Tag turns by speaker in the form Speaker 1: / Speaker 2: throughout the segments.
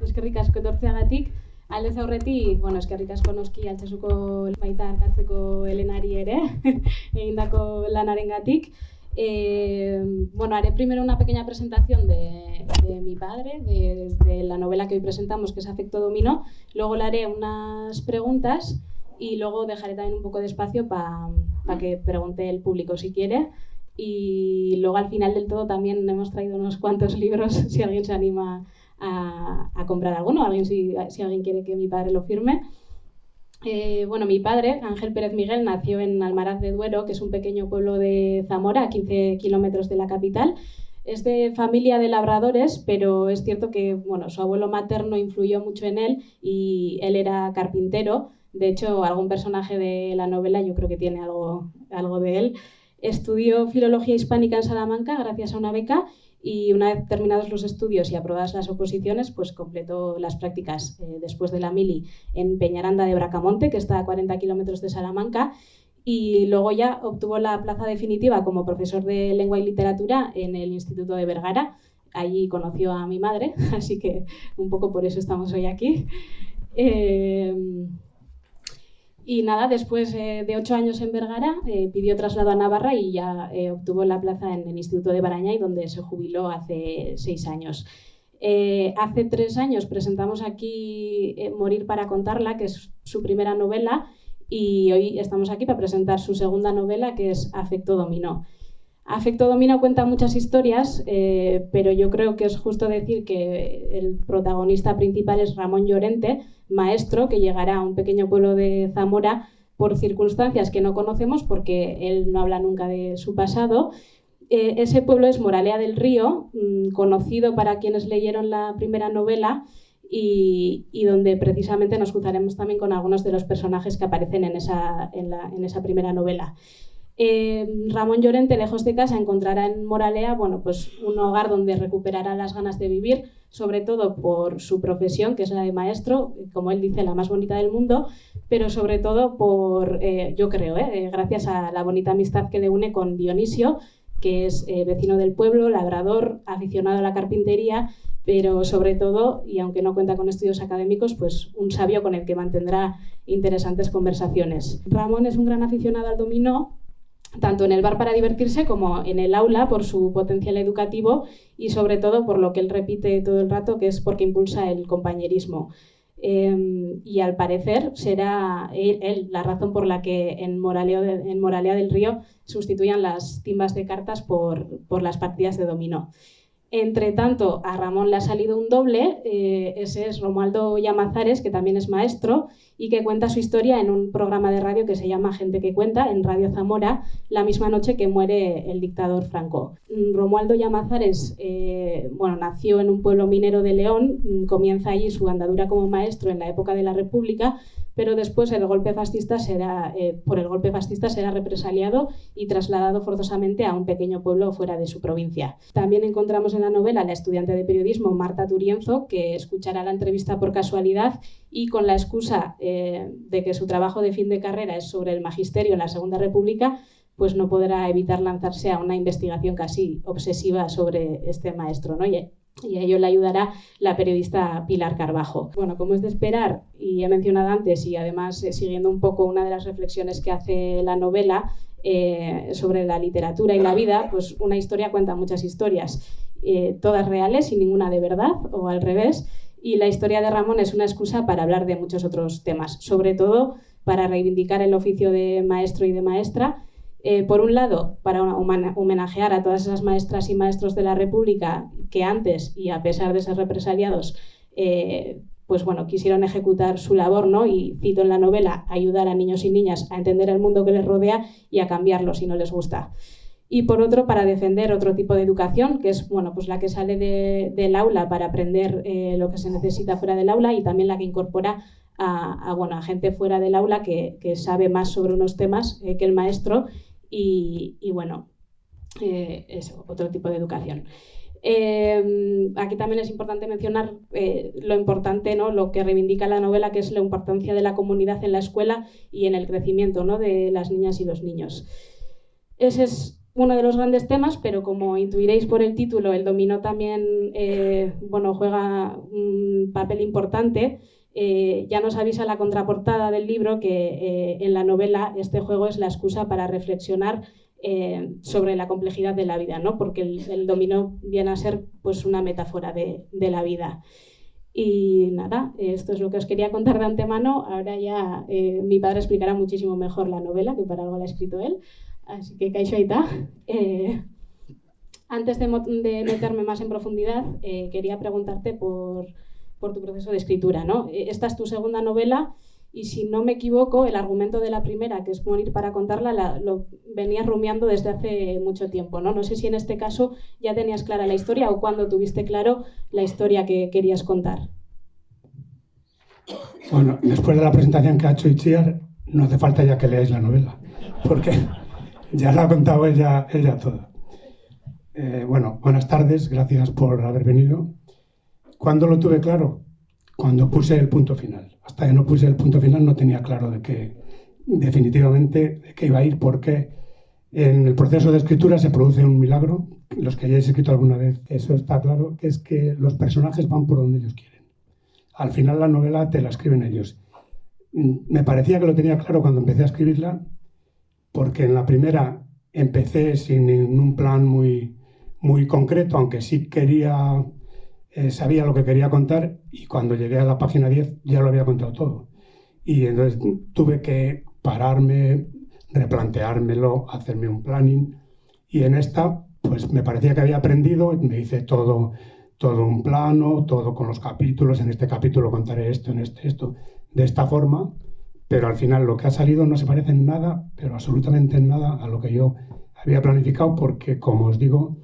Speaker 1: eskerrik asko etortzeagatik. Aldez aurretik, eskerrik asko noski Altsasuko baita arkatzeko Elenari ere, egindako lanarengatik. Haré primero una pequeña presentación de mi padre, de la novela que hoy presentamos, que es Afecto Dominó. Luego le haré unas preguntas y luego dejaré también un poco de espacio para que pregunte el público si quiere. Y luego al final del todo también hemos traído unos cuantos libros, si alguien se anima a comprar alguno, si alguien quiere que mi padre lo firme. Mi padre, Ángel Pérez Miguel, nació en Almaraz de Duero, que es un pequeño pueblo de Zamora, a 15 kilómetros de la capital. Es de familia de labradores, pero es cierto que su abuelo materno influyó mucho en él y él era carpintero. De hecho, algún personaje de la novela yo creo que tiene algo de él. Estudió Filología Hispánica en Salamanca gracias a una beca y una vez terminados los estudios y aprobadas las oposiciones, pues completó las prácticas después de la mili en Peñaranda de Bracamonte, que está a 40 kilómetros de Salamanca, y luego ya obtuvo la plaza definitiva como profesor de lengua y literatura en el Instituto de Vergara. Allí conoció a mi madre, así que un poco por eso estamos hoy aquí. Y nada, después de 8 años en Vergara, pidió traslado a Navarra y ya obtuvo la plaza en el Instituto de Barañáin, donde se jubiló hace 6 años. Hace 3 años presentamos aquí Morir para contarla, que es su primera novela, y hoy estamos aquí para presentar su segunda novela, que es Afecto Dominó. Afecto Dominó cuenta muchas historias, pero yo creo que es justo decir que el protagonista principal es Ramón Llorente, maestro que llegará a un pequeño pueblo de Zamora por circunstancias que no conocemos porque él no habla nunca de su pasado. Ese pueblo es Moralea del Río, conocido para quienes leyeron la primera novela y donde precisamente nos cruzaremos también con algunos de los personajes que aparecen en esa primera novela. Ramón Llorente, lejos de casa, encontrará en Moralea un hogar donde recuperará las ganas de vivir, sobre todo por su profesión, que es la de maestro, como él dice, la más bonita del mundo, pero sobre todo gracias a la bonita amistad que le une con Dionisio, que es vecino del pueblo, labrador, aficionado a la carpintería, pero sobre todo, y aunque no cuenta con estudios académicos, pues un sabio con el que mantendrá interesantes conversaciones. Ramón es un gran aficionado al dominó, tanto en el bar para divertirse como en el aula por su potencial educativo y sobre todo por lo que él repite todo el rato, que es porque impulsa el compañerismo. Y al parecer será él la razón por la que en Moralea del Río sustituyan las timbas de cartas por las partidas de dominó. Entre tanto, a Ramón le ha salido un doble, ese es Romualdo Llamazares, que también es maestro y que cuenta su historia en un programa de radio que se llama Gente que Cuenta, en Radio Zamora, la misma noche que muere el dictador Franco. Romualdo Llamazares nació en un pueblo minero de León, comienza allí su andadura como maestro en la época de la República, pero después por el golpe fascista será represaliado y trasladado forzosamente a un pequeño pueblo fuera de su provincia. También encontramos en la novela a la estudiante de periodismo Marta Turienzo, que escuchará la entrevista por casualidad y con la excusa de que su trabajo de fin de carrera es sobre el magisterio en la Segunda República, pues no podrá evitar lanzarse a una investigación casi obsesiva sobre este maestro, ¿no? Y a ello le ayudará la periodista Pilar Carbajo. Como es de esperar, y he mencionado antes, y además siguiendo un poco una de las reflexiones que hace la novela sobre la literatura y la vida, pues una historia cuenta muchas historias, todas reales y ninguna de verdad, o al revés, y la historia de Ramón es una excusa para hablar de muchos otros temas, sobre todo para reivindicar el oficio de maestro y de maestra. Por un lado, para homenajear a todas esas maestras y maestros de la República que antes, y a pesar de ser represaliados, quisieron ejecutar su labor, ¿no? Y cito en la novela, ayudar a niños y niñas a entender el mundo que les rodea y a cambiarlo si no les gusta. Y por otro, para defender otro tipo de educación, que es la que sale del aula para aprender lo que se necesita fuera del aula y también la que incorpora a gente fuera del aula que sabe más sobre unos temas que el maestro eso, otro tipo de educación. Aquí también es importante mencionar lo importante, ¿no? Lo que reivindica la novela, que es la importancia de la comunidad en la escuela y en el crecimiento, ¿no? De las niñas y los niños. Ese es uno de los grandes temas, pero como intuiréis por el título, el dominó también juega un papel importante. Ya nos avisa la contraportada del libro que en la novela este juego es la excusa para reflexionar sobre la complejidad de la vida, ¿no? Porque el dominó viene a ser pues, una metáfora de la vida. Y nada, esto es lo que os quería contar de antemano. Ahora ya mi padre explicará muchísimo mejor la novela, que para algo la ha escrito él. Así que kaixo aita. Antes de meterme más en profundidad, quería preguntarte por tu proceso de escritura, ¿no? Esta es tu segunda novela y, si no me equivoco, el argumento de la primera, que es Morir para contarla, lo venías rumiando desde hace mucho tiempo, ¿no? No sé si en este caso ya tenías clara la historia o cuándo tuviste claro la historia que querías contar.
Speaker 2: Bueno, después de la presentación que ha hecho Itziar, no hace falta ya que leáis la novela, porque ya lo ha contado ella todo. Bueno, buenas tardes, gracias por haber venido. ¿Cuándo lo tuve claro? Cuando puse el punto final. Hasta que no puse el punto final no tenía claro definitivamente de qué iba a ir, porque en el proceso de escritura se produce un milagro. Los que hayáis escrito alguna vez, eso está claro, que es que los personajes van por donde ellos quieren. Al final la novela te la escriben ellos. Me parecía que lo tenía claro cuando empecé a escribirla, porque en la primera empecé sin un plan muy concreto, aunque sí sabía lo que quería contar, y cuando llegué a la página 10 ya lo había contado todo. Y entonces tuve que pararme, replanteármelo, hacerme un planning, y en esta pues me parecía que había aprendido, me hice todo un plano, todo con los capítulos. En este capítulo contaré esto, en esto, de esta forma, pero al final lo que ha salido no se parece en nada, pero absolutamente en nada, a lo que yo había planificado, porque, como os digo,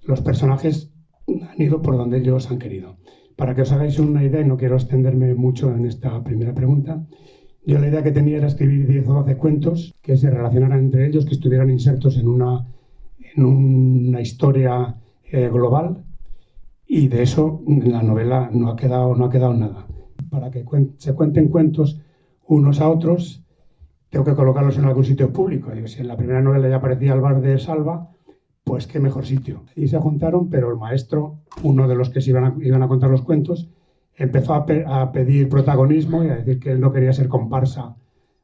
Speaker 2: los personajes han ido por donde ellos han querido. Para que os hagáis una idea, y no quiero extenderme mucho en esta primera pregunta, yo la idea que tenía era escribir 10 o 12 cuentos que se relacionaran entre ellos, que estuvieran insertos en una historia global, y de eso la novela no ha quedado nada. Para que se cuenten cuentos unos a otros, tengo que colocarlos en algún sitio público. Digo, si en la primera novela ya aparecía el bar de Salva, pues qué mejor sitio. Y se juntaron, pero el maestro, uno de los que se iban a contar los cuentos, empezó a pedir protagonismo y a decir que él no quería ser comparsa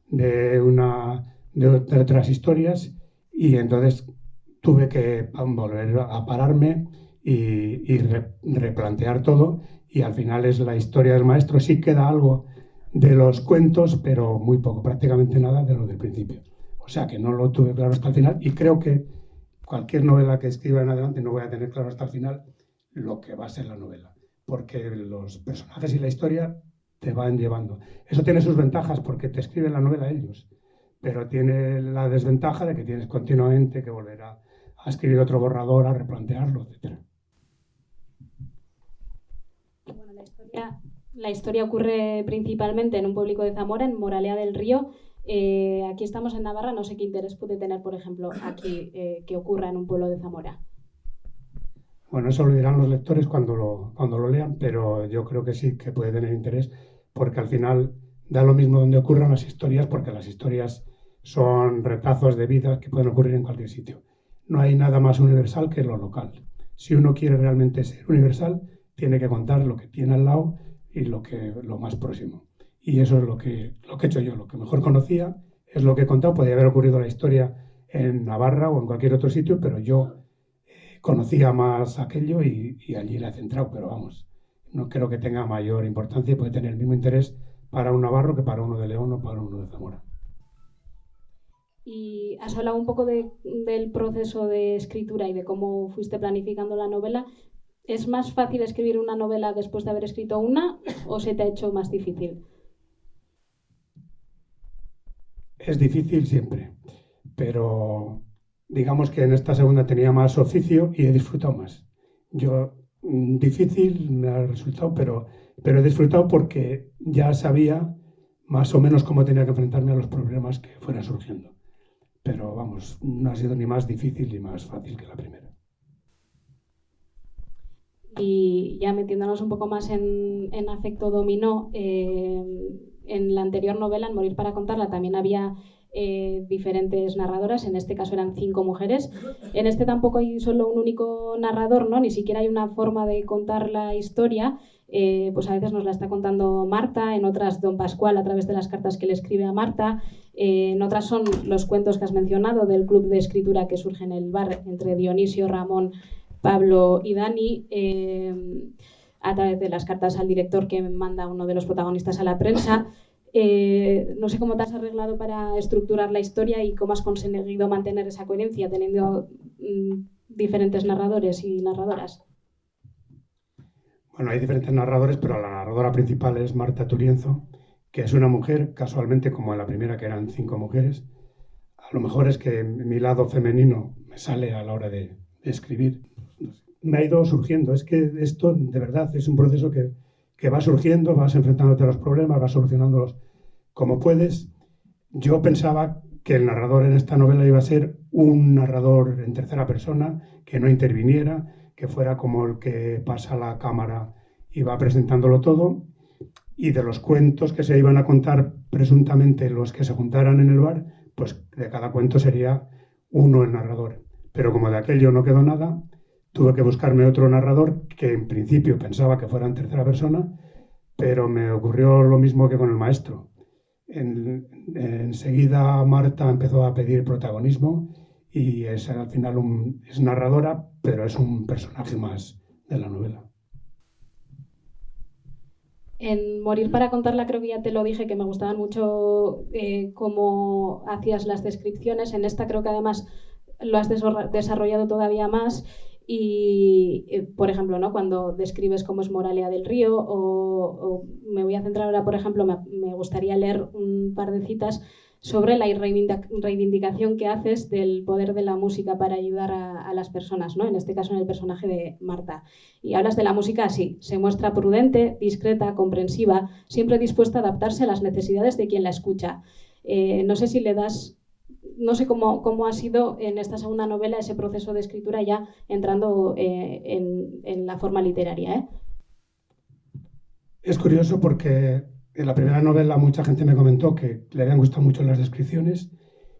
Speaker 2: de otras historias, y entonces tuve que volver a pararme y replantear todo, y al final es la historia del maestro. Sí queda algo de los cuentos, pero muy poco, prácticamente nada de lo del principio. O sea que no lo tuve claro hasta el final, y creo que cualquier novela que escriba en adelante no voy a tener claro hasta el final lo que va a ser la novela, porque los personajes y la historia te van llevando. Eso tiene sus ventajas, porque te escriben la novela ellos, pero tiene la desventaja de que tienes continuamente que volver a escribir otro borrador, a replantearlo, etc.
Speaker 1: Bueno, la historia ocurre principalmente en un pueblo de Zamora, en Moralea del Río. Aquí estamos en Navarra, no sé qué interés puede tener, por ejemplo, aquí que ocurra en un pueblo de Zamora.
Speaker 2: Bueno, eso lo dirán los lectores cuando lo lean, pero yo creo que sí que puede tener interés, porque al final da lo mismo donde ocurran las historias, porque las historias son retazos de vidas que pueden ocurrir en cualquier sitio. No hay nada más universal que lo local. Si uno quiere realmente ser universal, tiene que contar lo que tiene al lado y lo más próximo. Y eso es lo que he hecho yo. Lo que mejor conocía es lo que he contado. Podría haber ocurrido la historia en Navarra o en cualquier otro sitio, pero yo conocía más aquello y allí la he centrado. Pero vamos, no creo que tenga mayor importancia y puede tener el mismo interés para un navarro que para uno de León o para uno de Zamora.
Speaker 1: Y has hablado un poco del proceso de escritura y de cómo fuiste planificando la novela. ¿Es más fácil escribir una novela después de haber escrito una, o se te ha hecho más difícil?
Speaker 2: Es difícil siempre, pero digamos que en esta segunda tenía más oficio y he disfrutado más. Difícil me ha resultado, pero he disfrutado porque ya sabía más o menos cómo tenía que enfrentarme a los problemas que fueran surgiendo. Pero vamos, no ha sido ni más difícil ni más fácil que la primera.
Speaker 1: Y ya metiéndonos un poco más en Afecto Dominó, en la anterior novela, en Morir para contarla, también había diferentes narradoras, en este caso eran 5 mujeres. En este tampoco hay solo un único narrador, ¿no? Ni siquiera hay una forma de contar la historia. Pues a veces nos la está contando Marta, en otras Don Pascual a través de las cartas que le escribe a Marta, en otras son los cuentos que has mencionado del club de escritura que surge en el bar entre Dionisio, Ramón, Pablo y Dani, a través de las cartas al director que manda uno de los protagonistas a la prensa. No sé cómo te has arreglado para estructurar la historia y cómo has conseguido mantener esa coherencia teniendo diferentes narradores y narradoras.
Speaker 2: Bueno, hay diferentes narradores, pero la narradora principal es Marta Turienzo, que es una mujer, casualmente como en la primera, que eran 5 mujeres. A lo mejor es que mi lado femenino me sale a la hora de escribir. Me ha ido surgiendo. Es que esto, de verdad, es un proceso que va surgiendo, vas enfrentándote a los problemas, vas solucionándolos como puedes. Yo pensaba que el narrador en esta novela iba a ser un narrador en tercera persona, que no interviniera, que fuera como el que pasa la cámara y va presentándolo todo, y de los cuentos que se iban a contar presuntamente los que se juntaran en el bar, pues de cada cuento sería uno el narrador. Pero como de aquello no quedó nada, tuve que buscarme otro narrador que en principio pensaba que fuera en tercera persona, pero me ocurrió lo mismo que con el maestro. Enseguida Marta empezó a pedir protagonismo y es al final es narradora, pero es un personaje más de la novela.
Speaker 1: En Morir para contarla creo que ya te lo dije, que me gustaban mucho cómo hacías las descripciones. En esta creo que además lo has desarrollado todavía más. Y, por ejemplo, ¿no? Cuando describes cómo es Moralia del Río, o me voy a centrar ahora, por ejemplo, me gustaría leer un par de citas sobre la reivindicación que haces del poder de la música para ayudar a las personas, ¿no? En este caso en el personaje de Marta. Y hablas de la música así: se muestra prudente, discreta, comprensiva, siempre dispuesta a adaptarse a las necesidades de quien la escucha. No sé si le das... No sé cómo ha sido en esta segunda novela ese proceso de escritura ya entrando en la forma literaria.
Speaker 2: Es curioso porque en la primera novela mucha gente me comentó que le habían gustado mucho las descripciones,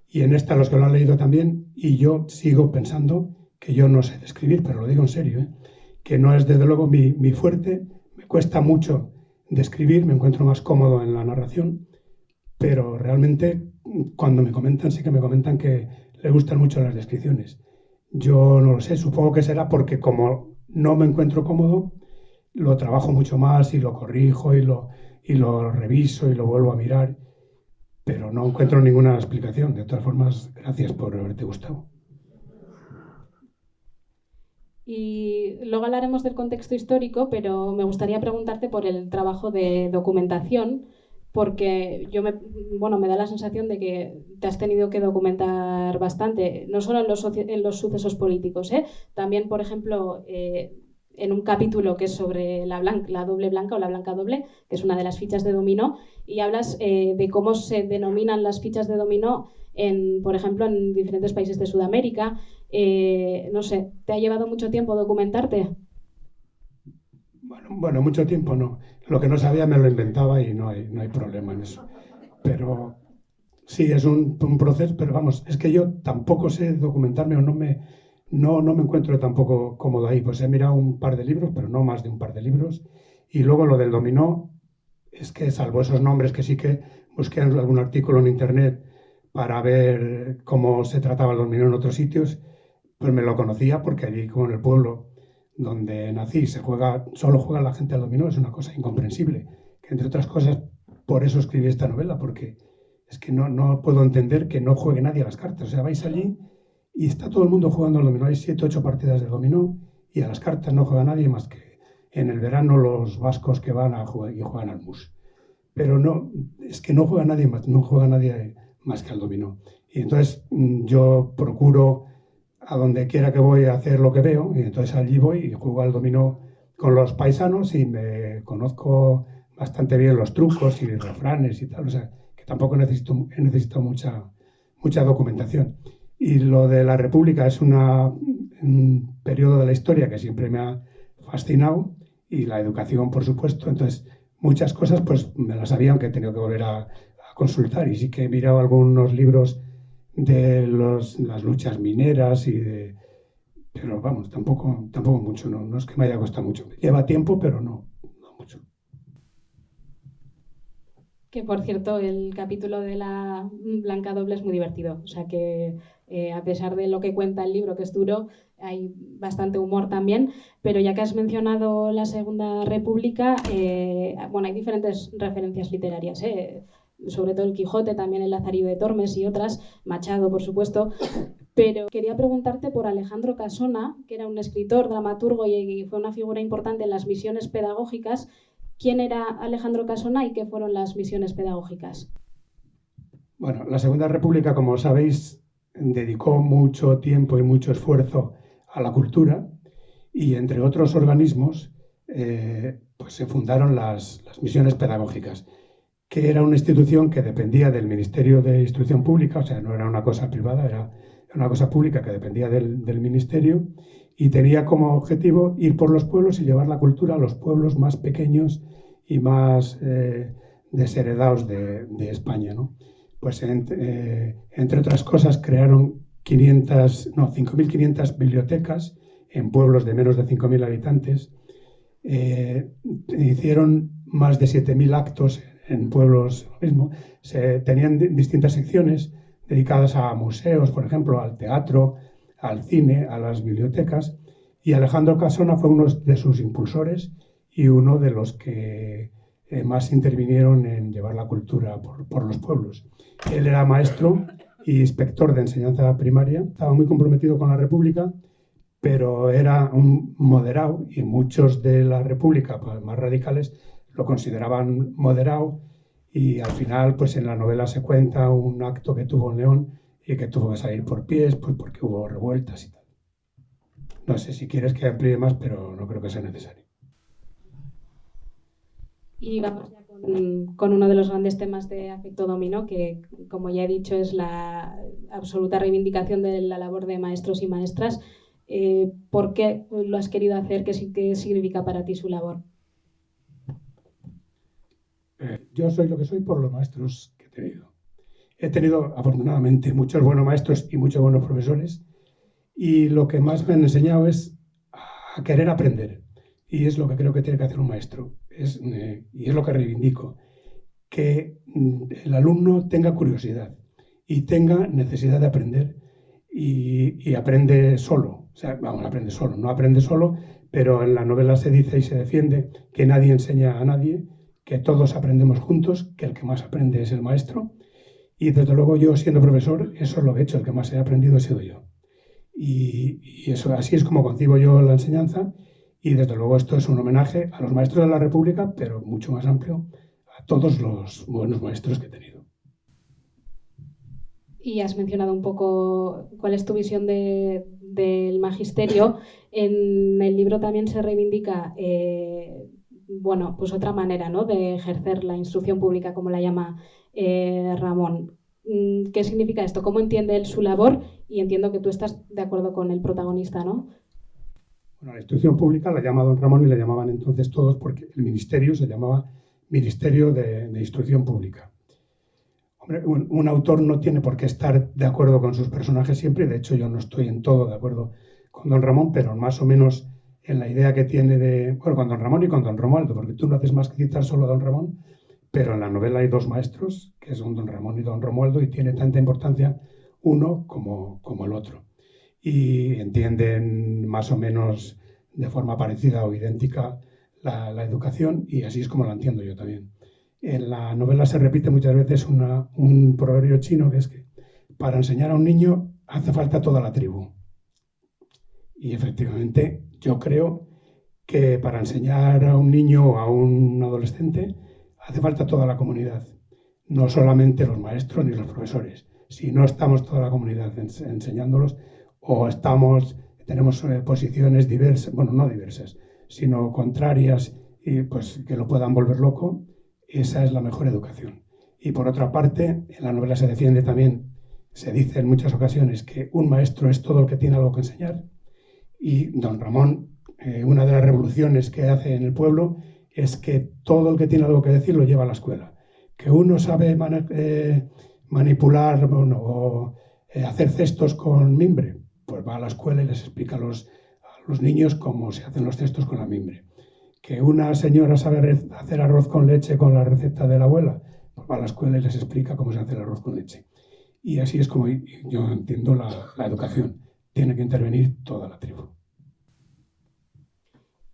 Speaker 2: y en esta los que lo han leído también, y yo sigo pensando que yo no sé describir, pero lo digo en serio, que no es desde luego mi fuerte. Me cuesta mucho describir, me encuentro más cómodo en la narración, pero realmente cuando me comentan, sí que me comentan que le gustan mucho las descripciones. Yo no lo sé, supongo que será porque como no me encuentro cómodo, lo trabajo mucho más y lo corrijo y lo reviso y lo vuelvo a mirar, pero no encuentro ninguna explicación. De todas formas, gracias por haberte gustado.
Speaker 1: Y luego hablaremos del contexto histórico, pero me gustaría preguntarte por el trabajo de documentación, porque me da la sensación de que te has tenido que documentar bastante, no solo en los sucesos políticos, también, por ejemplo, en un capítulo que es sobre la doble blanca o la blanca doble, que es una de las fichas de dominó, y hablas de cómo se denominan las fichas de dominó, por ejemplo, en diferentes países de Sudamérica. No sé, ¿te ha llevado mucho tiempo documentarte?
Speaker 2: Bueno, mucho tiempo no. Lo que no sabía me lo inventaba y no hay problema en eso. Pero sí, es un proceso, pero vamos, es que yo tampoco sé documentarme o no me encuentro tampoco cómodo ahí. Pues he mirado un par de libros, pero no más de un par de libros. Y luego lo del dominó, es que salvo esos nombres que sí que busqué en algún artículo en internet para ver cómo se trataba el dominó en otros sitios, pues me lo conocía porque allí, como en el pueblo donde nací, solo juega la gente al dominó. Es una cosa incomprensible, que entre otras cosas por eso escribí esta novela, porque es que no puedo entender que no juegue nadie a las cartas. O sea, vais allí y está todo el mundo jugando al dominó, hay 7 o 8 partidas de dominó, y a las cartas no juega nadie más que en el verano los vascos que van a jugar y juegan al mus. Pero no, es que no juega nadie más que al dominó. Y entonces yo procuro, a donde quiera que voy, a hacer lo que veo, y entonces allí voy y juego al dominó con los paisanos y me conozco bastante bien los trucos y refranes y tal, o sea, que tampoco necesito mucha documentación. Y lo de la República es un periodo de la historia que siempre me ha fascinado, y la educación, por supuesto. Entonces, muchas cosas pues me las sabía, aunque he tenido que volver a consultar, y sí que he mirado algunos libros de las luchas mineras pero vamos, tampoco mucho, no es que me haya costado mucho. Lleva tiempo, pero no mucho.
Speaker 1: Que, por cierto, el capítulo de la Blanca Doble es muy divertido. O sea que, a pesar de lo que cuenta el libro, que es duro, hay bastante humor también. Pero ya que has mencionado la Segunda República, bueno, hay diferentes referencias literarias, sobre todo el Quijote, también el Lazarillo de Tormes y otras, Machado, por supuesto. Pero quería preguntarte por Alejandro Casona, que era un escritor, dramaturgo y fue una figura importante en las misiones pedagógicas. ¿Quién era Alejandro Casona y qué fueron las misiones pedagógicas?
Speaker 2: Bueno, la Segunda República, como sabéis, dedicó mucho tiempo y mucho esfuerzo a la cultura, y entre otros organismos pues se fundaron las misiones pedagógicas, que era una institución que dependía del Ministerio de Instrucción Pública, o sea, no era una cosa privada, era una cosa pública que dependía del Ministerio, y tenía como objetivo ir por los pueblos y llevar la cultura a los pueblos más pequeños y más desheredados de España, ¿no? Pues entre otras cosas crearon 5.500 bibliotecas en pueblos de menos de 5.000 habitantes, hicieron más de 7.000 actos en pueblos mismo, tenían distintas secciones dedicadas a museos, por ejemplo, al teatro, al cine, a las bibliotecas, y Alejandro Casona fue uno de sus impulsores y uno de los que más intervinieron en llevar la cultura por los pueblos. Él era maestro y inspector de enseñanza primaria, estaba muy comprometido con la República, pero era un moderado, y muchos de la República, pues, más radicales, lo consideraban moderado, y al final pues en la novela se cuenta un acto que tuvo en León y que tuvo que salir por pies, pues porque hubo revueltas y tal. No sé si quieres que amplíe más, pero no creo que sea necesario.
Speaker 1: Y vamos ya con uno de los grandes temas de Afecto Dominó, que, como ya he dicho, es la absoluta reivindicación de la labor de maestros y maestras. ¿Por qué lo has querido hacer? ¿Qué significa para ti su labor?
Speaker 2: Yo soy lo que soy por los maestros que he tenido. He tenido, afortunadamente, muchos buenos maestros y muchos buenos profesores, y lo que más me han enseñado es a querer aprender, y es lo que creo que tiene que hacer un maestro, y es lo que reivindico, que el alumno tenga curiosidad y tenga necesidad de aprender, y aprende solo, o sea, vamos, aprende solo, no aprende solo, pero en la novela se dice y se defiende que nadie enseña a nadie, que todos aprendemos juntos, que el que más aprende es el maestro, y desde luego yo, siendo profesor, eso es lo que he hecho, el que más he aprendido he sido yo. Y eso, así es como concibo yo la enseñanza, y desde luego esto es un homenaje a los maestros de la República, pero mucho más amplio, a todos los buenos maestros que he tenido.
Speaker 1: Y has mencionado un poco cuál es tu visión del magisterio. En el libro también se reivindica bueno, pues otra manera, ¿no?, de ejercer la instrucción pública, como la llama Ramón. ¿Qué significa esto? ¿Cómo entiende él su labor? Y entiendo que tú estás de acuerdo con el protagonista, ¿no?
Speaker 2: Bueno, la instrucción pública la llama don Ramón, y la llamaban entonces todos, porque el ministerio se llamaba Ministerio de Instrucción Pública. Hombre, un autor no tiene por qué estar de acuerdo con sus personajes siempre, y de hecho yo no estoy en todo de acuerdo con don Ramón, pero más o menos en la idea que tiene con don Ramón y con don Romualdo, porque tú no haces más que citar solo a don Ramón, pero en la novela hay dos maestros, que son don Ramón y don Romualdo, y tiene tanta importancia uno como el otro. Y entienden más o menos de forma parecida o idéntica la educación, y así es como la entiendo yo también. En la novela se repite muchas veces un proverbio chino, que es que para enseñar a un niño hace falta toda la tribu. Y efectivamente yo creo que para enseñar a un niño o a un adolescente hace falta toda la comunidad, no solamente los maestros ni los profesores. Si no estamos toda la comunidad enseñándolos, o tenemos posiciones diversas, bueno, no diversas, sino contrarias, y pues que lo puedan volver loco, esa es la mejor educación. Y por otra parte, en la novela se defiende también, se dice en muchas ocasiones, que un maestro es todo el que tiene algo que enseñar, y don Ramón, una de las revoluciones que hace en el pueblo es que todo el que tiene algo que decir lo lleva a la escuela. Que uno sabe manipular o hacer cestos con mimbre, pues va a la escuela y les explica a los niños cómo se hacen los cestos con la mimbre. Que una señora sabe hacer arroz con leche con la receta de la abuela, pues va a la escuela y les explica cómo se hace el arroz con leche. Y así es como yo entiendo la educación. Tiene que intervenir toda la tribu.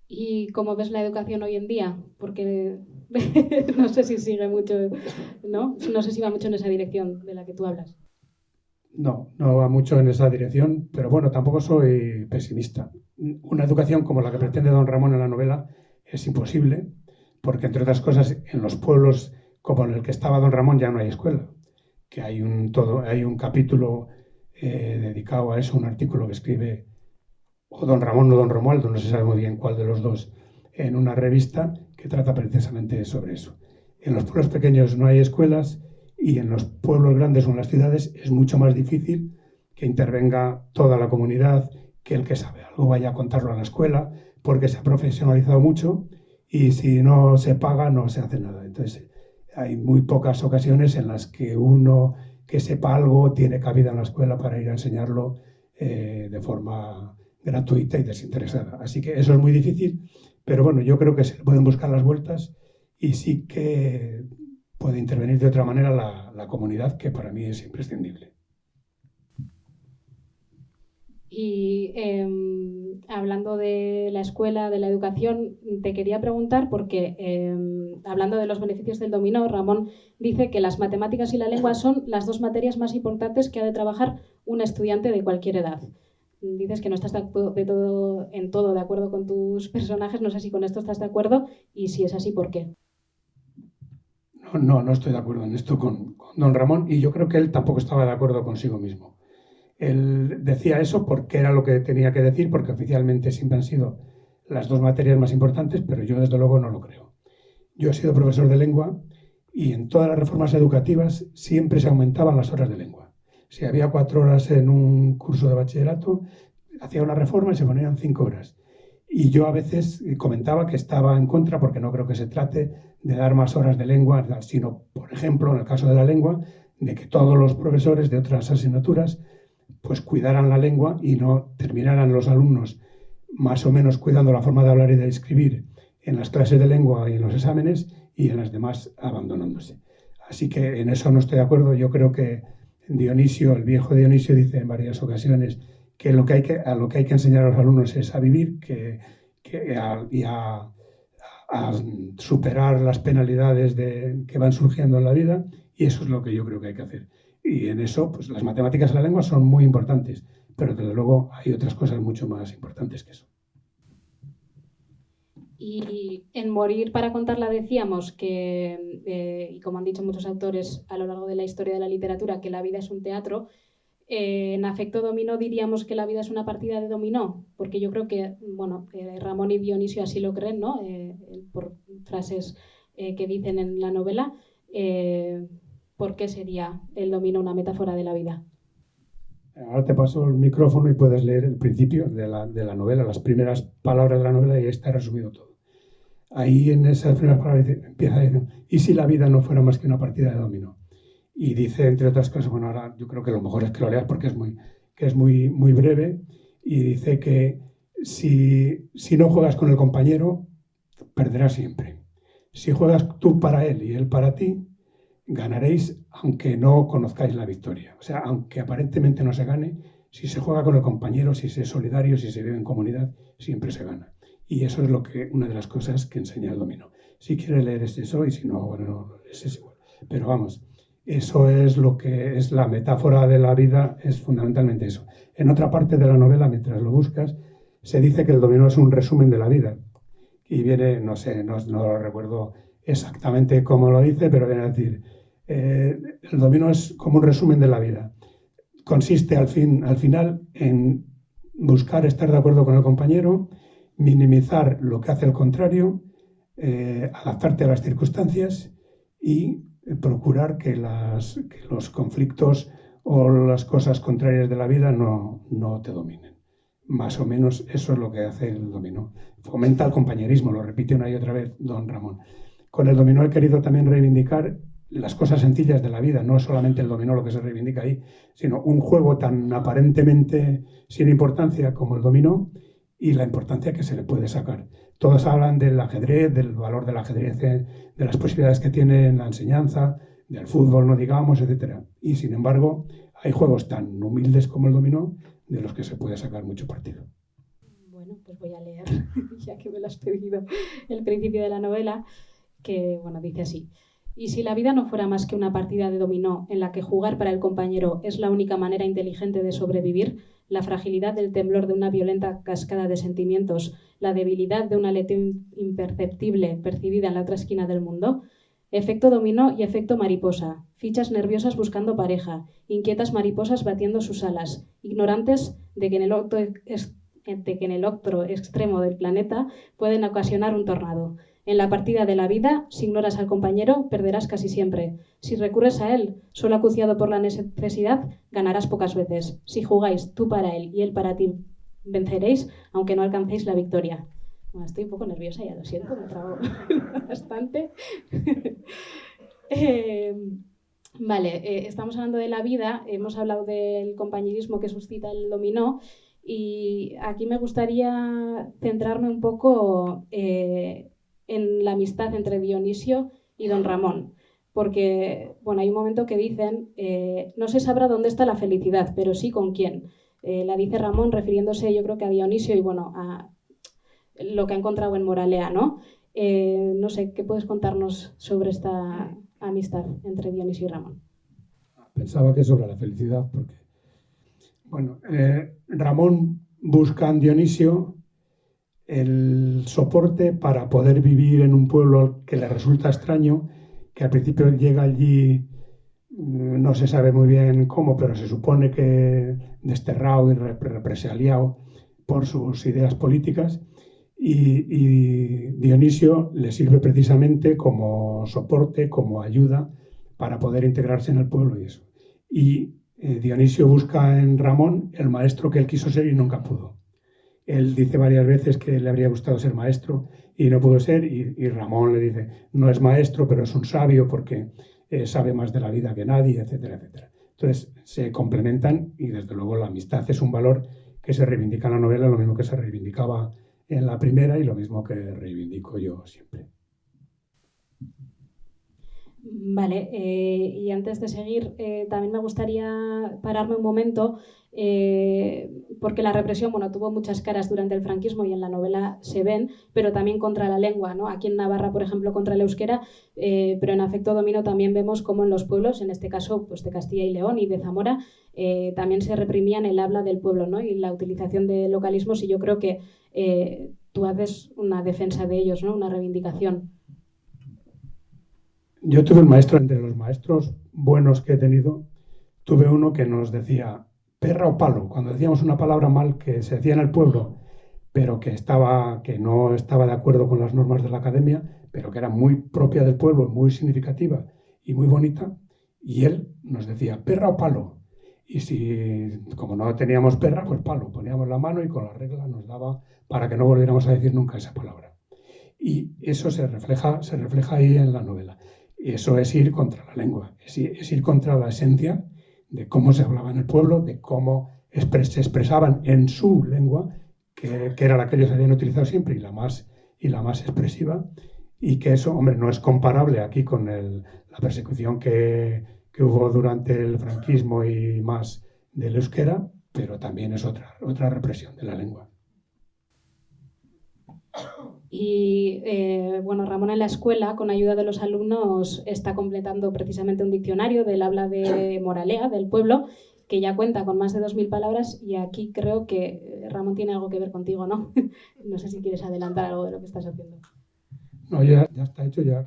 Speaker 1: ¿Y cómo ves la educación hoy en día? Porque no sé si sigue mucho, ¿no? No sé si va mucho en esa dirección de la que tú hablas.
Speaker 2: No va mucho en esa dirección, pero bueno, tampoco soy pesimista. Una educación como la que pretende don Ramón en la novela es imposible, porque entre otras cosas, en los pueblos como en el que estaba don Ramón ya no hay escuela, que hay un capítulo dedicado a eso, un artículo que escribe o don Ramón o don Romualdo, no se sabe muy bien cuál de los dos, en una revista que trata precisamente sobre eso. En los pueblos pequeños no hay escuelas y en los pueblos grandes o en las ciudades es mucho más difícil que intervenga toda la comunidad, que el que sabe algo vaya a contarlo a la escuela, porque se ha profesionalizado mucho y si no se paga no se hace nada. Entonces hay muy pocas ocasiones en las que uno que sepa algo tiene cabida en la escuela para ir a enseñarlo de forma gratuita y desinteresada. Así que eso es muy difícil, pero bueno, yo creo que se pueden buscar las vueltas y sí que puede intervenir de otra manera la comunidad, que para mí es imprescindible.
Speaker 1: Y hablando de la escuela, de la educación, te quería preguntar, porque hablando de los beneficios del dominó, Ramón dice que las matemáticas y la lengua son las dos materias más importantes que ha de trabajar un estudiante de cualquier edad. Dices que no estás en todo de acuerdo con tus personajes, no sé si con esto estás de acuerdo y si es así, ¿por qué?
Speaker 2: No estoy de acuerdo en esto con don Ramón y yo creo que él tampoco estaba de acuerdo consigo mismo. Él decía eso porque era lo que tenía que decir, porque oficialmente siempre han sido las dos materias más importantes, pero yo desde luego no lo creo. Yo he sido profesor de lengua y en todas las reformas educativas siempre se aumentaban las horas de lengua. Si había 4 horas en un curso de bachillerato, hacía una reforma y se ponían 5 horas. Y yo a veces comentaba que estaba en contra porque no creo que se trate de dar más horas de lengua, sino, por ejemplo, en el caso de la lengua, de que todos los profesores de otras asignaturas pues cuidaran la lengua y no terminaran los alumnos más o menos cuidando la forma de hablar y de escribir en las clases de lengua y en los exámenes y en las demás abandonándose. Así que en eso no estoy de acuerdo. Yo creo que Dionisio, el viejo Dionisio, dice en varias ocasiones que a lo que hay que enseñar a los alumnos es a vivir y a superar las penalidades que van surgiendo en la vida, y eso es lo que yo creo que hay que hacer. Y en eso, pues las matemáticas y la lengua son muy importantes, pero desde luego hay otras cosas mucho más importantes que eso.
Speaker 1: Y en Morir para contarla decíamos que, y como han dicho muchos autores a lo largo de la historia de la literatura, que la vida es un teatro. En Afecto Dominó diríamos que la vida es una partida de dominó, porque yo creo que, bueno, Ramón y Dionisio así lo creen, ¿no? Por frases que dicen en la novela. ¿Por qué sería el dominó una metáfora de la vida?
Speaker 2: Ahora te paso el micrófono y puedes leer el principio de la novela, las primeras palabras de la novela, y ahí está resumido todo. Ahí en esas primeras palabras empieza diciendo: ¿y si la vida no fuera más que una partida de dominó? Y dice, entre otras cosas, bueno, ahora yo creo que lo mejor es que lo leas porque es muy breve, y dice que si no juegas con el compañero, perderás siempre. Si juegas tú para él y él para ti, ganaréis aunque no conozcáis la victoria. O sea, aunque aparentemente no se gane, si se juega con el compañero, si se es solidario, si se vive en comunidad, siempre se gana. Y eso es una de las cosas que enseña el dominó. Si quieres leer es eso, y si no, bueno, es igual. Pero vamos, eso es lo que es la metáfora de la vida, es fundamentalmente eso. En otra parte de la novela, mientras lo buscas, se dice que el dominó es un resumen de la vida. Y viene, no sé, no lo recuerdo exactamente cómo lo dice, pero viene a decir, el dominó es como un resumen de la vida. Consiste al final en buscar estar de acuerdo con el compañero, minimizar lo que hace el contrario, adaptarte a las circunstancias y procurar que los conflictos o las cosas contrarias de la vida no te dominen. Más o menos eso es lo que hace el dominó. Fomenta el compañerismo, lo repite una y otra vez don Ramón. Con el dominó he querido también reivindicar las cosas sencillas de la vida, no es solamente el dominó lo que se reivindica ahí, sino un juego tan aparentemente sin importancia como el dominó y la importancia que se le puede sacar. Todos hablan del ajedrez, del valor del ajedrez, de las posibilidades que tiene en la enseñanza, del fútbol, no digamos, etc. Y sin embargo, hay juegos tan humildes como el dominó de los que se puede sacar mucho partido.
Speaker 1: Bueno, pues voy a leer, ya que me lo has pedido, el principio de la novela, que bueno, dice así. Y si la vida no fuera más que una partida de dominó en la que jugar para el compañero es la única manera inteligente de sobrevivir, la fragilidad del temblor de una violenta cascada de sentimientos, la debilidad de una aleteo imperceptible percibida en la otra esquina del mundo, efecto dominó y efecto mariposa, fichas nerviosas buscando pareja, inquietas mariposas batiendo sus alas, ignorantes de que en el otro extremo del planeta pueden ocasionar un tornado. En la partida de la vida, si ignoras al compañero, perderás casi siempre. Si recurres a él, solo acuciado por la necesidad, ganarás pocas veces. Si jugáis tú para él y él para ti, venceréis, aunque no alcancéis la victoria. Bueno, estoy un poco nerviosa, ya lo siento, me trago bastante. Vale, estamos hablando de la vida, hemos hablado del compañerismo que suscita el dominó, y aquí me gustaría centrarme un poco en la amistad entre Dionisio y don Ramón, porque bueno, hay un momento que dicen no se sabrá dónde está la felicidad, pero sí con quién. La dice Ramón refiriéndose, yo creo, que a Dionisio y bueno, a lo que ha encontrado en Moralea, ¿no? No sé, ¿qué puedes contarnos sobre esta amistad entre Dionisio y Ramón?
Speaker 2: Pensaba que sobre la felicidad, porque bueno, Ramón busca en Dionisio el soporte para poder vivir en un pueblo que le resulta extraño, que al principio llega allí, no se sabe muy bien cómo, pero se supone que desterrado y represaliado por sus ideas políticas, y Dionisio le sirve precisamente como soporte, como ayuda para poder integrarse en el pueblo y eso. Y Dionisio busca en Ramón el maestro que él quiso ser y nunca pudo. Él dice varias veces que le habría gustado ser maestro y no pudo ser, y Ramón le dice, no es maestro, pero es un sabio porque sabe más de la vida que nadie, etcétera, etcétera. Entonces se complementan y desde luego la amistad es un valor que se reivindica en la novela, lo mismo que se reivindicaba en la primera y lo mismo que reivindico yo siempre.
Speaker 1: Vale, y antes de seguir, también me gustaría pararme un momento, porque la represión, bueno, tuvo muchas caras durante el franquismo y en la novela se ven, pero también contra la lengua, ¿no? Aquí en Navarra, por ejemplo, contra el euskera, pero en Afecto Dominó también vemos cómo en los pueblos, en este caso pues de Castilla y León y de Zamora, también se reprimían el habla del pueblo, ¿no? Y la utilización de localismos, y yo creo que tú haces una defensa de ellos, ¿no? Una reivindicación.
Speaker 2: Yo tuve un maestro, entre los maestros buenos que he tenido, tuve uno que nos decía perra o palo, cuando decíamos una palabra mal que se decía en el pueblo, pero que no estaba de acuerdo con las normas de la academia, pero que era muy propia del pueblo, muy significativa y muy bonita, y él nos decía perra o palo. Y si, como no teníamos perra, pues palo, poníamos la mano y con la regla nos daba para que no volviéramos a decir nunca esa palabra. Y eso se refleja ahí en la novela. Y eso es ir contra la lengua, es ir contra la esencia de cómo se hablaba en el pueblo, de cómo se expresaban en su lengua, que era la que ellos habían utilizado siempre y la más expresiva, y que eso, hombre, no es comparable aquí con la persecución que hubo durante el franquismo y más del euskera, pero también es otra represión de la lengua.
Speaker 1: Y bueno, Ramón en la escuela, con ayuda de los alumnos, está completando precisamente un diccionario del habla de Moralea, del pueblo, que ya cuenta con más de 2000 palabras, y aquí creo que Ramón tiene algo que ver contigo, ¿no? No sé si quieres adelantar algo de lo que estás haciendo.
Speaker 2: No, ya está hecho. Ya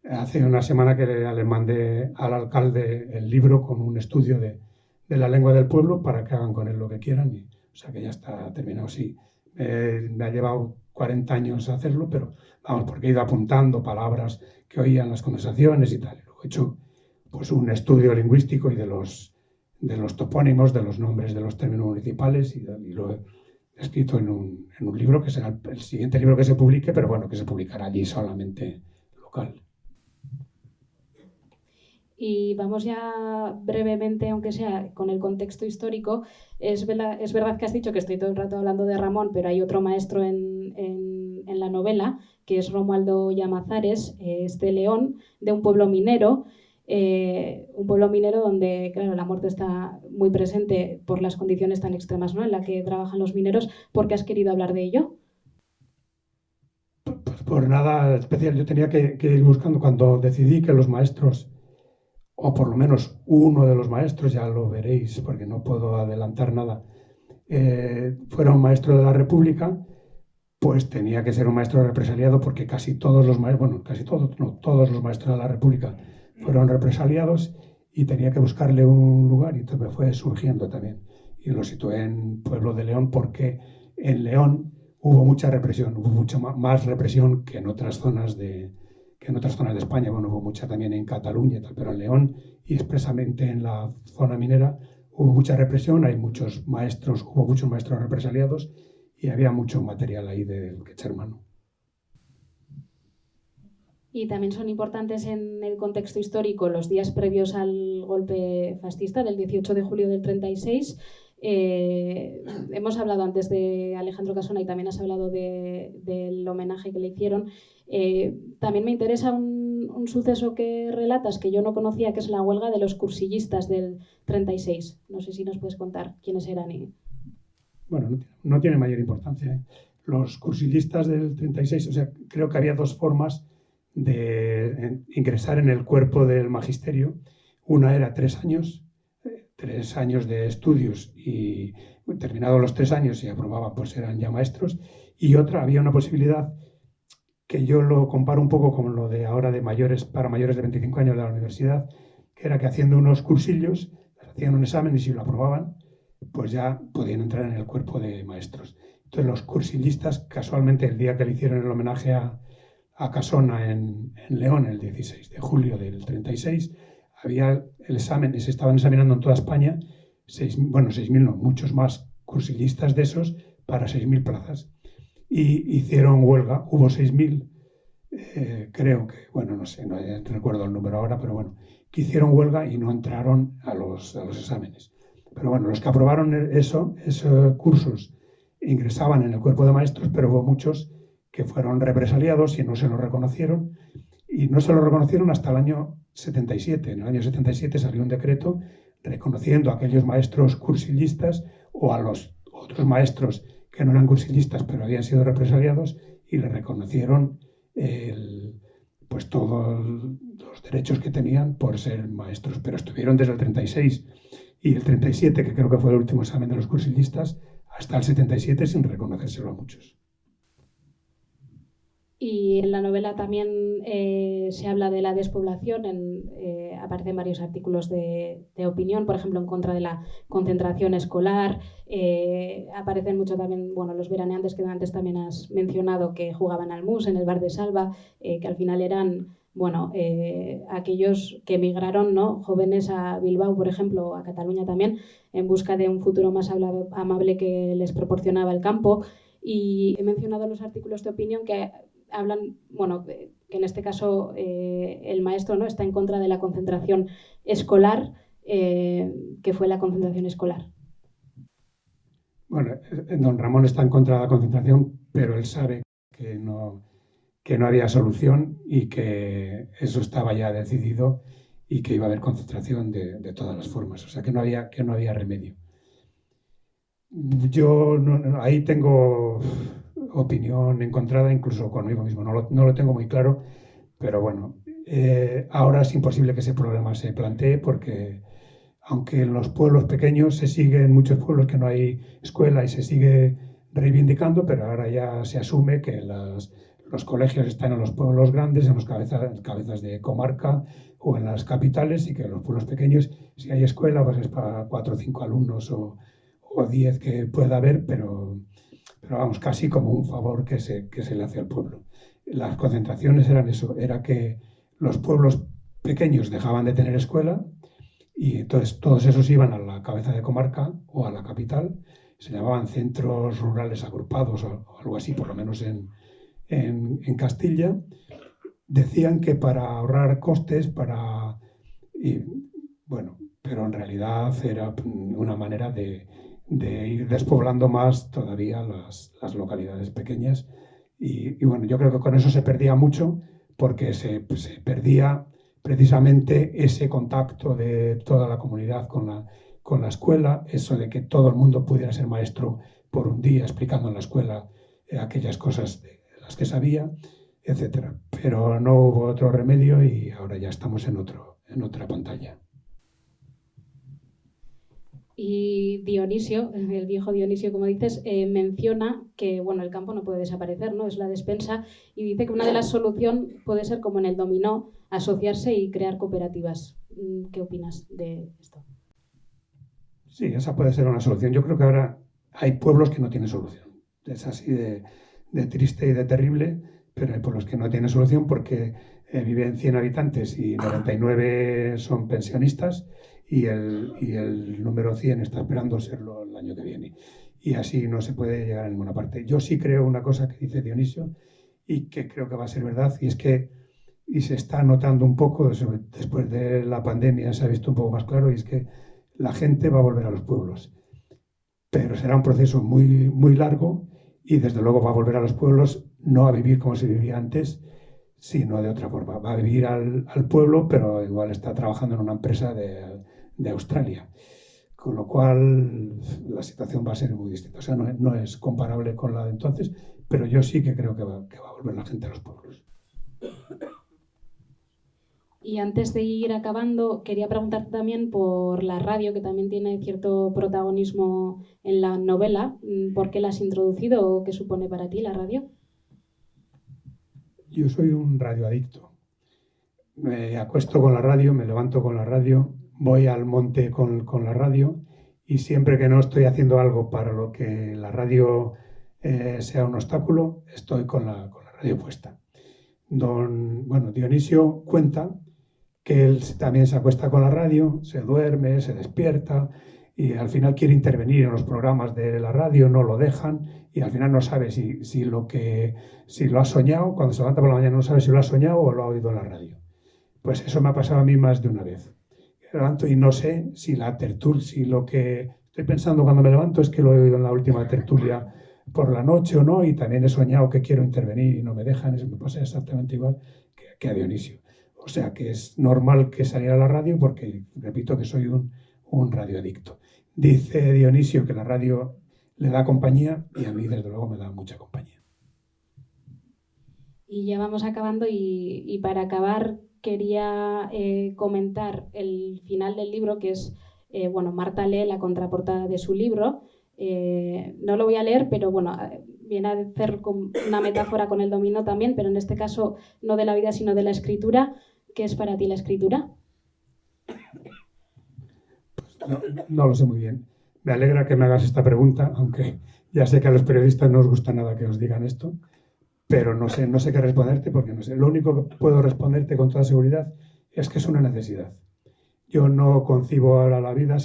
Speaker 2: hace una semana que le mandé al alcalde el libro con un estudio de la lengua del pueblo para que hagan con él lo que quieran. O sea que ya está terminado, sí. Me ha llevado 40 años hacerlo, pero vamos, porque he ido apuntando palabras que oía en las conversaciones y tal. Luego he hecho pues un estudio lingüístico y de los topónimos, de los nombres de los términos municipales, y lo he escrito en un libro que será el siguiente libro que se publique, pero bueno, que se publicará allí solamente local.
Speaker 1: Y vamos ya brevemente, aunque sea con el contexto histórico. Es verdad que has dicho que estoy todo el rato hablando de Ramón, pero hay otro maestro en la novela, que es Romualdo Llamazares, es de León, de un pueblo minero. Un pueblo minero donde, claro, la muerte está muy presente por las condiciones tan extremas, ¿no?, en las que trabajan los mineros. ¿Por qué has querido hablar de ello?
Speaker 2: Pues por nada especial. Yo tenía que ir buscando cuando decidí que los maestros, o por lo menos uno de los maestros, ya lo veréis porque no puedo adelantar nada, fuera un maestro de la República, pues tenía que ser un maestro represaliado porque casi todos los maestros, bueno, casi todos, no, todos los maestros de la República fueron represaliados y tenía que buscarle un lugar y entonces me fue surgiendo también. Y lo situé en Pueblo de León porque en León hubo mucha represión, hubo mucha más represión que en otras zonas de España. Bueno, hubo mucha también en Cataluña y tal, pero en León y expresamente en la zona minera hubo mucha represión, hubo muchos maestros represaliados y había mucho material ahí del que echar mano.
Speaker 1: Y también son importantes en el contexto histórico los días previos al golpe fascista del 18 de julio del 36. Hemos hablado antes de Alejandro Casona y también has hablado del homenaje que le hicieron. También me interesa un suceso que relatas que yo no conocía, que es la huelga de los cursillistas del 36. No sé si nos puedes contar quiénes eran.
Speaker 2: Bueno, no tiene mayor importancia, ¿eh? Los cursillistas del 36, o sea, creo que había dos formas de ingresar en el cuerpo del magisterio. Una era 3 años de estudios y terminados los 3 años y aprobaban, pues eran ya maestros. Y otra, había una posibilidad que yo lo comparo un poco con lo de ahora de mayores, para mayores de 25 años de la universidad, que era que haciendo unos cursillos, hacían un examen y si lo aprobaban, pues ya podían entrar en el cuerpo de maestros. Entonces los cursillistas, casualmente el día que le hicieron el homenaje a Casona en León, el 16 de julio del 36, había el examen y se estaban examinando en toda España 6.000 no, muchos más cursillistas de esos para 6.000 plazas. Y hicieron huelga, hubo 6.000, creo que, bueno, no sé, no recuerdo el número ahora, pero bueno, que hicieron huelga y no entraron a los exámenes. Pero bueno, los que aprobaron esos cursos ingresaban en el cuerpo de maestros, pero hubo muchos que fueron represaliados y no se lo reconocieron. Y no se lo reconocieron hasta el año 77. En el año 77 salió un decreto reconociendo a aquellos maestros cursillistas o a los otros maestros que no eran cursillistas pero habían sido represaliados y le reconocieron pues todos los derechos que tenían por ser maestros. Pero estuvieron desde el 36 y el 37, que creo que fue el último examen de los cursillistas, hasta el 77 sin reconocérselo a muchos.
Speaker 1: Y en la novela también se habla de la despoblación, aparecen varios artículos de opinión, por ejemplo, en contra de la concentración escolar. Aparecen mucho también, bueno, los veraneantes que antes también has mencionado, que jugaban al mus en el bar de Salva, que al final eran, bueno, aquellos que emigraron, ¿no?, jóvenes a Bilbao, por ejemplo, a Cataluña también, en busca de un futuro más amable que les proporcionaba el campo. Y he mencionado los artículos de opinión que hablan, bueno, que en este caso el maestro, ¿no?, está en contra de la concentración escolar, que fue la concentración escolar.
Speaker 2: Bueno, don Ramón está en contra de la concentración, pero él sabe que no había solución y que eso estaba ya decidido y que iba a haber concentración de todas las formas, o sea que no había remedio. Yo ahí tengo opinión encontrada, incluso conmigo mismo, no lo tengo muy claro, pero bueno, ahora es imposible que ese problema se plantee porque aunque en los pueblos pequeños se sigue, en muchos pueblos que no hay escuela y se sigue reivindicando, pero ahora ya se asume que los colegios están en los pueblos grandes, en las cabezas de comarca o en las capitales, y que en los pueblos pequeños, si hay escuela, pues es para 4 o 5 alumnos o 10 que pueda haber, pero vamos, casi como un favor que se le hace al pueblo. Las concentraciones eran eso, era que los pueblos pequeños dejaban de tener escuela y entonces todos esos iban a la cabeza de comarca o a la capital, se llamaban centros rurales agrupados o algo así, por lo menos en Castilla. Decían que para ahorrar costes, para Y bueno, pero en realidad era una manera de ir despoblando más todavía las localidades pequeñas. Y bueno, yo creo que con eso se perdía mucho, porque se perdía precisamente ese contacto de toda la comunidad con la escuela, eso de que todo el mundo pudiera ser maestro por un día explicando en la escuela aquellas cosas de las que sabía, etcétera. Pero no hubo otro remedio y ahora ya estamos en otra pantalla.
Speaker 1: Y Dionisio, el viejo Dionisio, como dices, menciona que bueno, el campo no puede desaparecer, ¿no? Es la despensa, y dice que una de las soluciones puede ser, como en el dominó, asociarse y crear cooperativas. ¿Qué opinas de esto?
Speaker 2: Sí, esa puede ser una solución. Yo creo que ahora hay pueblos que no tienen solución. Es así de triste y de terrible, pero hay pueblos que no tienen solución porque viven 100 habitantes y 99 son pensionistas, y el número 100 está esperando serlo el año que viene. Y así no se puede llegar a ninguna parte. Yo sí creo una cosa que dice Dionisio y que creo que va a ser verdad, y es que, y se está notando un poco, después de la pandemia se ha visto un poco más claro, y es que la gente va a volver a los pueblos. Pero será un proceso muy, muy largo, y desde luego va a volver a los pueblos, no a vivir como se vivía antes, sino de otra forma. Va a vivir al pueblo, pero igual está trabajando en una empresa de Australia. Con lo cual la situación va a ser muy distinta. O sea, no es comparable con la de entonces, pero yo sí que creo que va a volver la gente a los pueblos.
Speaker 1: Y antes de ir acabando, quería preguntarte también por la radio, que también tiene cierto protagonismo en la novela. ¿Por qué la has introducido o qué supone para ti la radio?
Speaker 2: Yo soy un radioadicto. Me acuesto con la radio, me levanto con la radio, voy al monte con la radio, y siempre que no estoy haciendo algo para lo que la radio sea un obstáculo, estoy con la radio puesta. Dionisio cuenta que él también se acuesta con la radio, se duerme, se despierta, y al final quiere intervenir en los programas de la radio, no lo dejan, y al final no sabe si lo ha soñado. Cuando se levanta por la mañana no sabe si lo ha soñado o lo ha oído en la radio. Pues eso me ha pasado a mí más de una vez. Me levanto y no sé si lo que estoy pensando cuando me levanto es que lo he oído en la última tertulia por la noche o no, y también he soñado que quiero intervenir y no me dejan. Eso me pasa exactamente igual que a Dionisio. O sea que es normal que saliera a la radio, porque repito que soy un radioadicto. Dice Dionisio que la radio le da compañía, y a mí desde luego me da mucha compañía.
Speaker 1: Y ya vamos acabando, y para acabar quería comentar el final del libro, que es, Marta lee la contraportada de su libro. No lo voy a leer, pero bueno, viene a hacer una metáfora con el dominó también, pero en este caso no de la vida, sino de la escritura. ¿Qué es para ti la escritura?
Speaker 2: No lo sé muy bien. Me alegra que me hagas esta pregunta, aunque ya sé que a los periodistas no os gusta nada que os digan esto, pero no sé qué responderte, porque no sé. Lo único que puedo responderte con toda seguridad es que es una necesidad. Yo no concibo ahora la vida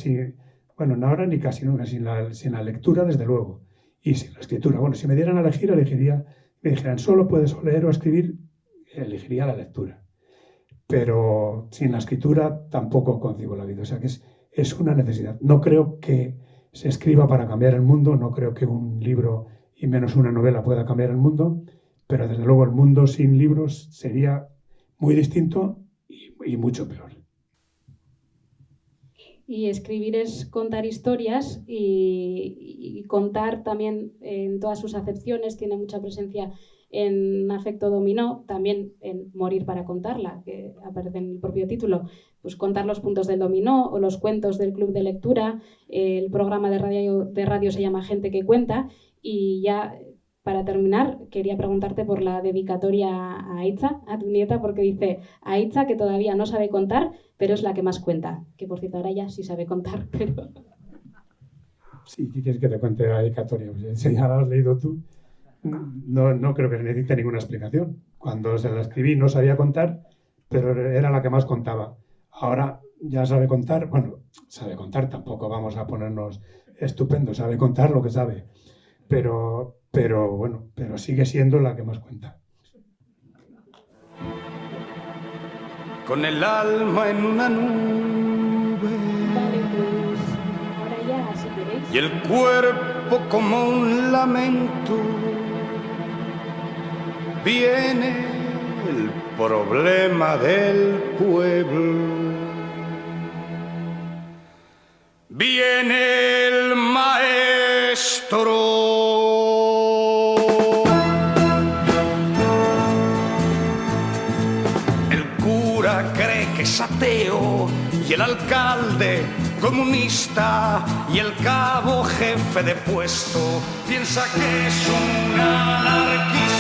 Speaker 2: no ahora ni casi nunca, sin la lectura, desde luego, y sin la escritura. Bueno, si me dieran a elegir, me dijeran solo puedes leer o escribir, elegiría la lectura. Pero sin la escritura tampoco concibo la vida. O sea que es una necesidad. No creo que se escriba para cambiar el mundo, no creo que un libro y menos una novela pueda cambiar el mundo, pero desde luego el mundo sin libros sería muy distinto y mucho peor.
Speaker 1: Y escribir es contar historias, y contar también en todas sus acepciones. Tiene mucha presencia en Afecto Dominó, también en Morir para contarla, que aparece en el propio título. Pues contar los puntos del dominó o los cuentos del club de lectura. El programa de radio se llama Gente que cuenta. Y ya para terminar, quería preguntarte por la dedicatoria a Aitza, a tu nieta, porque dice Aitza que todavía no sabe contar, pero es la que más cuenta. Que por cierto, ahora ya sí sabe contar, pero...
Speaker 2: Sí, ¿qué quieres que te cuente la dedicatoria? Pues si ya la has leído tú, no creo que necesite ninguna explicación. Cuando se la escribí no sabía contar, pero era la que más contaba. Ahora ya sabe contar, sabe contar, tampoco vamos a ponernos estupendos, sabe contar lo que sabe, pero sigue siendo la que más cuenta.
Speaker 3: con el alma en una nube.
Speaker 1: Vale, pues ahora ya, si queréis.
Speaker 3: Y el cuerpo como un lamento. Viene el problema del pueblo. Viene el maestro. El cura cree que es ateo y el alcalde comunista y el cabo jefe de puesto piensa que es un anarquista.